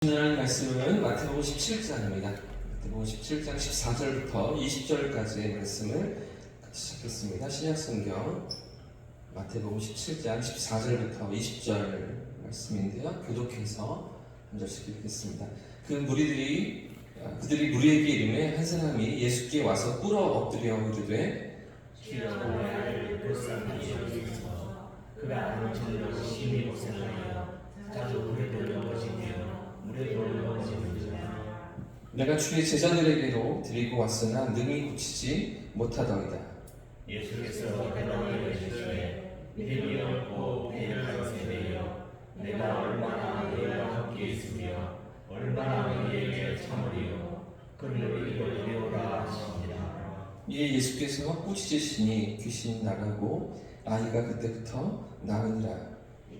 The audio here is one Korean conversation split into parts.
하나님 말씀은 마태복음 17장입니다. 마태복음 17장 14절부터 20절까지의 말씀을 같이 시작했습니다. 신약성경 마태복음 17장 14절부터 20절 말씀인데요. 교독해서 한 절씩 읽겠습니다. 그들이 무리에게 이르매 한 사람이 예수께 와서 꿇어 엎드려 이르되 주여 나를 불쌍히 여기소서. 그가 아는 정도로 심히 고생하여 자주 물에 돌려버지며 물에 돌려버지는지라. 내가 주의 제자들에게로 드리고 왔으나 능히 고치지 못하더이다. 예수께서 대답하여 이르시되 믿음이 없고 배역한 세대여, 내가 얼마나 너희와 함께 있으며 얼마나 너희에게 참으리요. 그를 이리로 데려오라 하시니라. 이에 예수께서 꾸짖으시니 귀신이 나가고 아이가 그때부터 나으니라.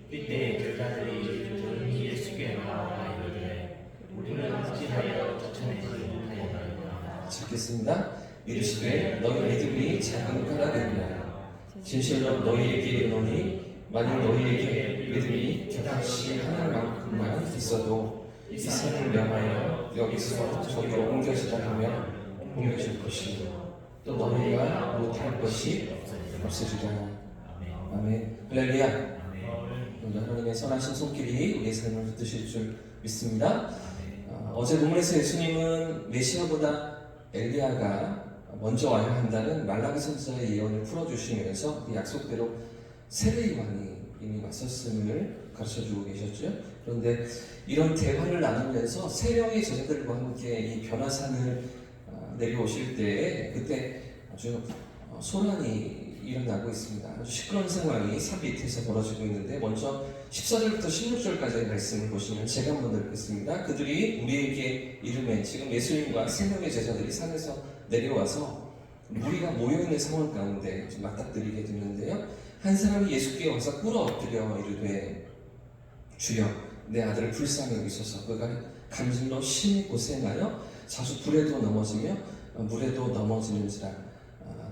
이때 제자들이 조용히 예수께 나와 이르되 우리는 어찌하여 쫓아내지 못하였나이까. 찾겠습니다. 이르시되 너희 믿음이 작은 까닭이니라. 진실로 너희에게 이르노니 만일 너희에게 믿음이 겨같이 하늘만큼만 있어도 이 산을 명하여 여기서 저기로 옮겨지라 하면 옮겨질 것이요 또 너희가 못할 것이 없으리라. 아멘. 할렐루야. 하나님의 선하신 손길이 우리의 삶을 붙드실 줄 믿습니다. 어제 본문에서 예수님은 메시아보다 엘리야가 먼저 와야 한다는 말라기 선지자의 예언을 풀어주시면서 그 약속대로 세례 요한이 이미 왔었음을 가르쳐주고 계셨죠. 그런데 이런 대화를 나누면서 세 명의 제자들과 함께 이 변화산을 내려오실 때에 그때 아주 소란이 일어나고 있습니다. 아주 시끄러운 상황이 산 밑에서 벌어지고 있는데 먼저 14절부터 16절까지의 말씀을 보시면 제가 한번 읽겠습니다. 그들이 우리에게 이르매 지금 예수님과 세 명의 제자들이 산에서 내려와서 무리가 모여있는 상황 가운데 좀 맞닥뜨리게 되는데요. 한 사람이 예수께 와서 꿇어 엎드려 이르되 주여 내 아들을 불쌍히 여기소서. 그가 간질로 심히 고생하여 자주 불에도 넘어지며 물에도 넘어지는지라.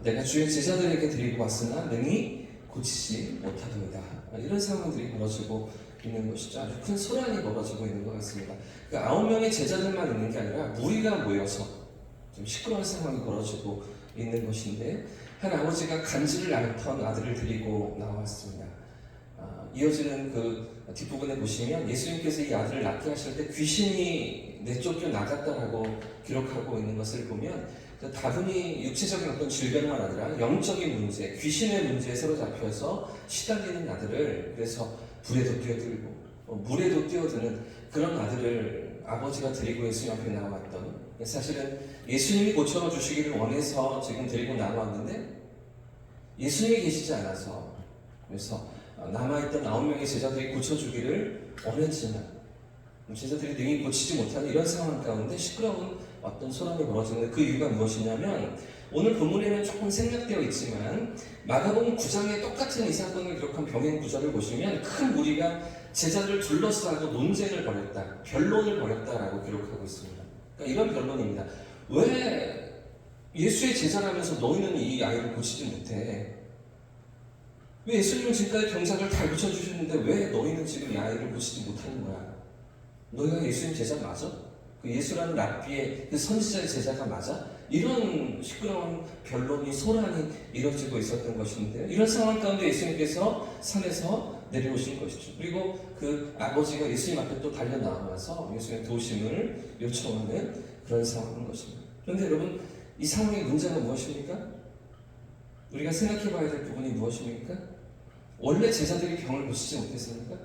내가 주의 제자들에게 드리고 왔으나 능히 고치지 못하더이다. 이런 상황들이 벌어지고 있는 것이죠. 아주 큰 소란이 벌어지고 있는 것 같습니다. 그 9명의 제자들만 있는 게 아니라 무리가 모여서 좀 시끄러운 상황이 벌어지고 있는 것인데 한 아버지가 간질을 앓던 아들을 데리고 나왔습니다. 이어지는 그 뒷부분에 보시면 예수님께서 이 아들을 낳게 하실 때 귀신이 내쫓겨 나갔다라고 기록하고 있는 것을 보면 다분히 육체적인 어떤 질병만 아니라 영적인 문제, 귀신의 문제에 사로잡혀서 시달리는 아들을 그래서 불에도 뛰어들고 물에도 뛰어드는 그런 아들을 아버지가 데리고 예수님 앞에 나왔던, 사실은 예수님이 고쳐 주시기를 원해서 지금 데리고 나왔는데 예수님이 계시지 않아서 그래서 남아있던 9명의 제자들이 고쳐주기를 원했지만 제자들이 능히 고치지 못하는 이런 상황 가운데 시끄러운 어떤 소란이 벌어지는데 그 이유가 무엇이냐면 오늘 본문에는 조금 생략되어 있지만 마가복음 9장에 똑같은 이 사건을 기록한 병행 구절을 보시면 큰 무리가 제자들을 둘러싸고 논쟁을 벌였다, 변론을 벌였다라고 기록하고 있습니다. 그러니까 이런 변론입니다. 왜 예수의 제자라면서 너희는 이 아이를 고치지 못해? 왜 예수님은 지금까지 병자를 다 고쳐주셨는데 왜 너희는 지금 이 아이를 고치지 못하는 거야? 너희가 예수님 제자 맞아? 그 예수라는 랍비의 그 선지자의 제자가 맞아? 이런 시끄러운 변론이 소란이 이뤄지고 있었던 것인데 이런 상황 가운데 예수님께서 산에서 내려오신 것이죠. 그리고 그 아버지가 예수님 앞에 또 달려 나와서 예수님의 도우심을 요청하는 그런 상황인 것입니다. 그런데 여러분 이 상황의 문제가 무엇입니까? 우리가 생각해 봐야 될 부분이 무엇입니까? 원래 제자들이 병을 고치지 못했습니까?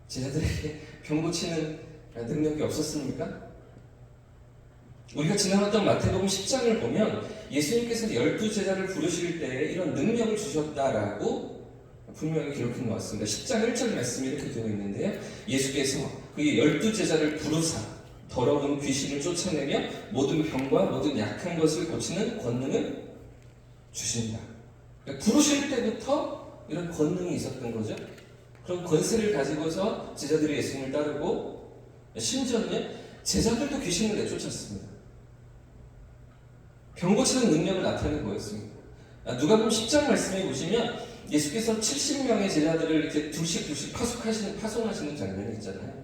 제자들에게 병 고치는 능력이 없었습니까? 우리가 지나갔던 마태복음 10장을 보면 예수님께서 12제자를 부르실 때 이런 능력을 주셨다라고 분명히 기록해 놓았습니다. 10장 1절 말씀이 이렇게 되어 있는데요. 예수께서 그의 12제자를 부르사 더러운 귀신을 쫓아내며 모든 병과 모든 약한 것을 고치는 권능을 주신다. 그러니까 부르실 때부터 이런 권능이 있었던 거죠. 그런 권세를 가지고서 제자들이 예수님을 따르고 심지어는 제자들도 귀신을 내쫓았습니다. 병 고치는 능력을 나타낸 거였습니다. 누가복음 10장 말씀에 보시면 예수께서 70명의 제자들을 이렇게 둘씩 파송하시는 장면이 있잖아요.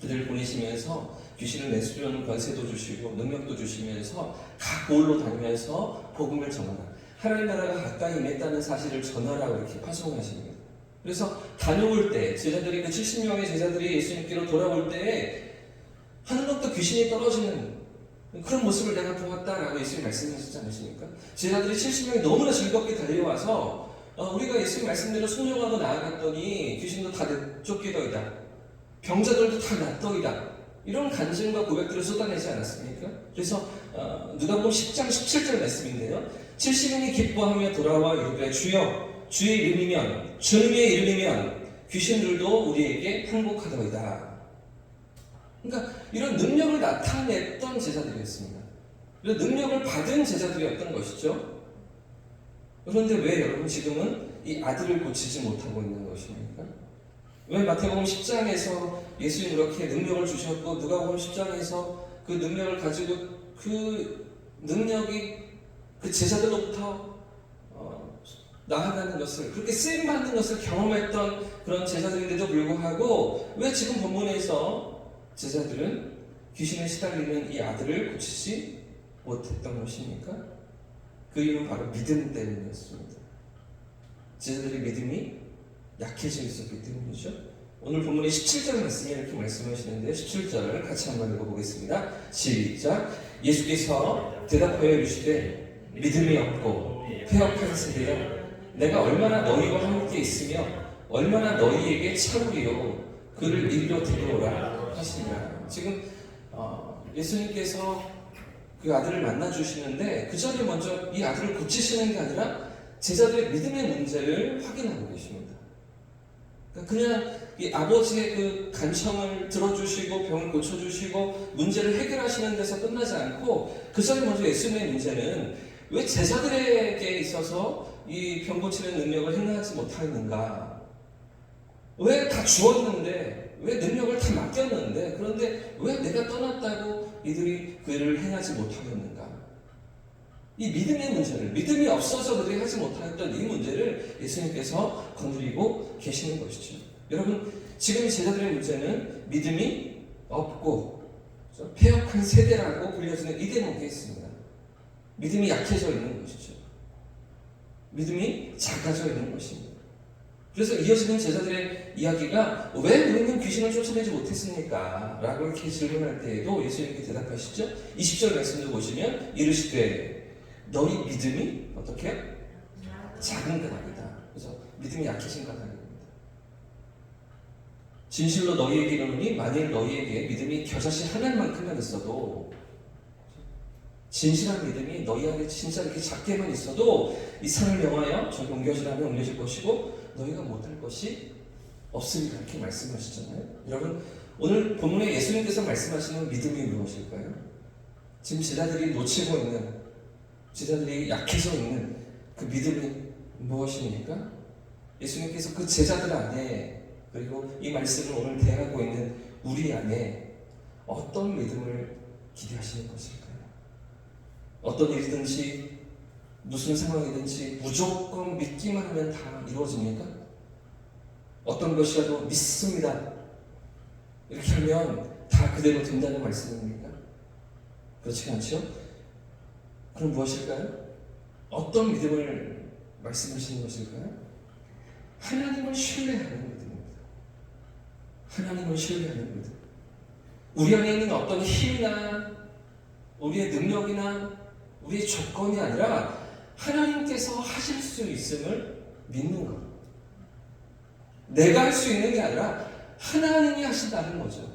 그들을 보내시면서 귀신을 내수려는 권세도 주시고 능력도 주시면서 각 고을로 다니면서 복음을 전하라. 하나님 나라가 가까이 임했다는 사실을 전하라고 이렇게 파송하십니다. 그래서 다녀올 때 제자들이 그 70명의 제자들이 예수님께로 돌아올 때 하늘로부터 귀신이 떨어지는 그런 모습을 내가 보았다라고 예수님 말씀하셨지 않으십니까? 제자들이 70명이 너무나 즐겁게 달려와서 우리가 예수님 말씀대로 순종하고 나아갔더니 귀신도 다 쫓기더이다. 병자들도 다 낫더이다. 이런 간증과 고백들을 쏟아내지 않았습니까? 그래서 누가복음 10장 17절 말씀인데요. 70명이 기뻐하며 돌아와 이르되 주여 주의 이름이면 주님의 이름이면 귀신들도 우리에게 항복하더이다. 그러니까 이런 능력을 나타냈던 제자들이었습니다. 이런 능력을 받은 제자들이었던 것이죠. 그런데 왜 여러분 지금은 이 아들을 고치지 못하고 있는 것입니까? 왜 마태복음 10장에서 예수님 그렇게 능력을 주셨고 누가복음 10장에서 그 능력을 가지고 그 능력이 그 제자들로부터 나아가는 것을 그렇게 쓰임받는 것을 경험했던 그런 제자들인데도 불구하고 왜 지금 본문에서 제자들은 귀신에 시달리는 이 아들을 고치지 못했던 것입니까? 그 이유는 바로 믿음 때문이었습니다. 제자들의 믿음이 약해져 있었기 때문이죠. 오늘 본문의 17절 말씀에 이렇게 말씀하시는데 17절을 같이 한번 읽어보겠습니다. 시작. 예수께서 대답하여 이르시되 믿음이 없고 패역한 세대여 내가 얼마나 너희와 함께 있으며 얼마나 너희에게 참으리요 그를 이리로 데려오라 하시니라. 지금 예수님께서 그 아들을 만나 주시는데 그 전에 먼저 이 아들을 고치시는 게 아니라 제자들의 믿음의 문제를 확인하고 계십니다. 그냥 이 아버지의 그 간청을 들어주시고 병을 고쳐주시고 문제를 해결하시는 데서 끝나지 않고 그 전에 먼저 예수님의 문제는 왜 제자들에게 있어서 이 병 고치는 능력을 행하지 못하는가? 왜 다 주었는데 왜 능력을 다 맡겼는데 그런데 왜 내가 떠났다고 이들이 그 일을 행하지 못하겠는가? 이 믿음의 문제를 믿음이 없어서 그들이 하지 못하였던 이 문제를 예수님께서 건드리고 계시는 것이죠. 여러분 지금 제자들의 문제는 믿음이 없고 패역한 세대라고 불려지는 이 대목에 있습니다. 믿음이 약해져 있는 것이죠. 믿음이 작아져 있는 것입니다. 그래서 이어지는 제자들의 이야기가 왜 우리는 귀신을 쫓아내지 못했습니까? 라고 이렇게 질문할 때에도 예수님께 대답하시죠. 20절 말씀을 보시면 이르시되 너희 믿음이 어떻게 해요? 작은 까닭이다. 그래서 믿음이 약해진 까닭입니다. 진실로 너희에게 이르노니 만일 너희에게 믿음이 겨자씨 하나만큼만 있어도 진실한 믿음이 너희 안에 진짜 이렇게 작게만 있어도 이 산을 명하여 저기 옮겨지라면 옮겨질 것이고 너희가 못할 것이 없으리라 이렇게 말씀하시잖아요. 여러분 오늘 본문에 예수님께서 말씀하시는 믿음이 무엇일까요? 지금 제자들이 놓치고 있는 제자들이 약해져 있는 그 믿음이 무엇입니까? 예수님께서 그 제자들 안에 그리고 이 말씀을 오늘 대하고 있는 우리 안에 어떤 믿음을 기대하시는 것일까요? 어떤 일이든지 무슨 상황이든지 무조건 믿기만 하면 다 이루어집니까? 어떤 것이라도 믿습니다. 이렇게 하면 다 그대로 된다는 말씀입니까? 그렇지 않죠? 그럼 무엇일까요? 어떤 믿음을 말씀하시는 것일까요? 하나님을 신뢰하는 믿음입니다. 하나님을 신뢰하는 믿음. 우리 안에 있는 어떤 힘이나 우리의 능력이나 우리의 조건이 아니라 하나님께서 하실 수 있음을 믿는 것. 내가 할 수 있는 게 아니라 하나님이 하신다는 거죠.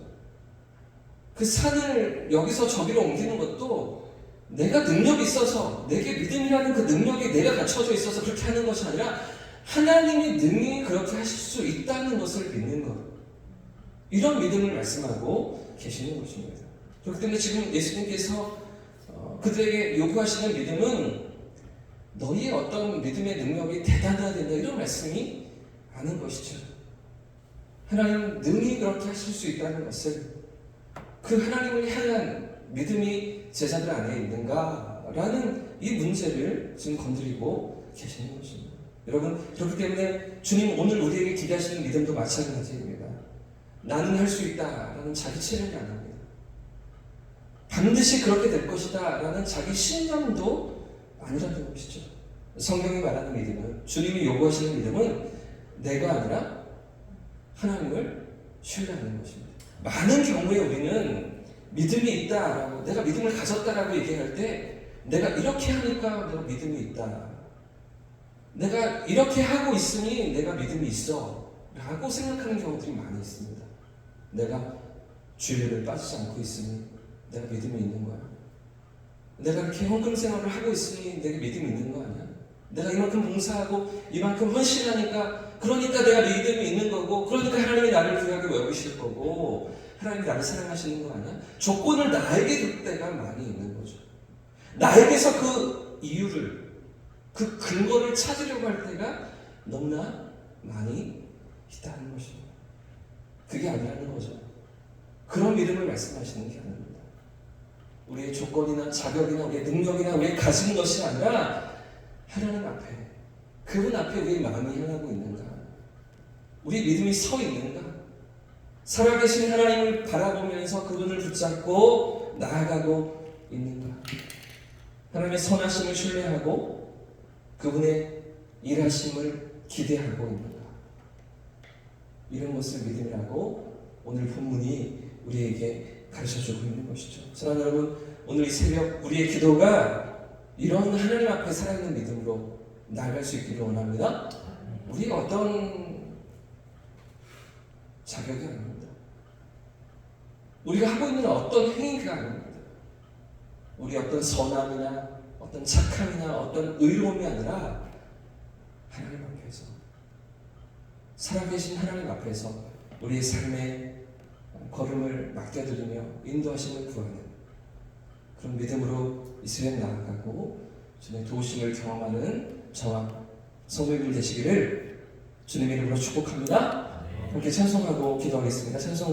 그 산을 여기서 저기로 옮기는 것도 내가 능력이 있어서 내게 믿음이라는 그 능력이 내가 갖춰져 있어서 그렇게 하는 것이 아니라 하나님이 능히 그렇게 하실 수 있다는 것을 믿는 것. 이런 믿음을 말씀하고 계시는 것입니다. 그렇기 때문에 지금 예수님께서 그들에게 요구하시는 믿음은 너희의 어떤 믿음의 능력이 대단해야 된다 이런 말씀이 아닌 것이죠. 하나님 능히 그렇게 하실 수 있다는 것을 그 하나님을 향한 믿음이 제자들 안에 있는가라는 이 문제를 지금 건드리고 계시는 것입니다. 여러분, 그렇기 때문에 주님 오늘 우리에게 기대하시는 믿음도 마찬가지입니다. 나는 할 수 있다라는 자기 체면이 안 합니다. 반드시 그렇게 될 것이다 라는 자기 신념도 아니라는 것이죠. 성경이 말하는 믿음은, 주님이 요구하시는 믿음은 내가 아니라 하나님을 신뢰하는 것입니다. 많은 경우에 우리는 믿음이 있다라고, 내가 믿음을 가졌다라고 얘기할 때 내가 이렇게 하니까 내가 믿음이 있다, 내가 이렇게 하고 있으니 내가 믿음이 있어 라고 생각하는 경우들이 많이 있습니다. 내가 주일을 빠지지 않고 있으니 내가 믿음이 있는 거야. 내가 이렇게 헌금 생활을 하고 있으니 내가 믿음이 있는 거 아니야? 내가 이만큼 봉사하고 이만큼 헌신하니까, 그러니까 내가 믿음이 있는 거고, 그러니까 하나님이 나를 귀하게 여기실 거고, 하나님이 나를 사랑하시는 거 아니야? 조건을 나에게 둘 때가 많이 있는 거죠. 나에게서 그 이유를, 그 근거를 찾으려고 할 때가 너무나 많이 있다는 것입니다. 그게 아니라는 거죠. 그런 믿음을 말씀하시는 게 아닙니다. 우리의 조건이나 자격이나 우리의 능력이나 우리의 가진 것이 아니라 하나님 앞에, 그분 앞에 우리의 마음이 향하고 있는가? 우리 믿음이 서 있는가? 살아계신 하나님을 바라보면서 그분을 붙잡고 나아가고 있는가? 하나님의 선하심을 신뢰하고 그분의 일하심을 기대하고 있는가? 이런 것을 믿음이라고 오늘 본문이 우리에게 가르쳐주고 있는 것이죠. 사랑하는 여러분, 오늘 이 새벽 우리의 기도가 이런 하나님 앞에 살아있는 믿음으로 나아갈 수 있기를 원합니다. 우리가 어떤 자격이 아닙니다. 우리가 하고 있는 어떤 행위가 아닙니다. 우리 어떤 선함이나 어떤 착함이나 어떤 의로움이 아니라 하나님 앞에서, 살아계신 하나님 앞에서 우리의 삶의 걸음을 맡겨드리며 인도하심을 구하는 그런 믿음으로 이 새벽 나아가고 주님의 도우심을 경험하는 저와 성도님들 되시기를 주님의 이름으로 축복합니다. 함께 찬송하고 기도하겠습니다. 찬송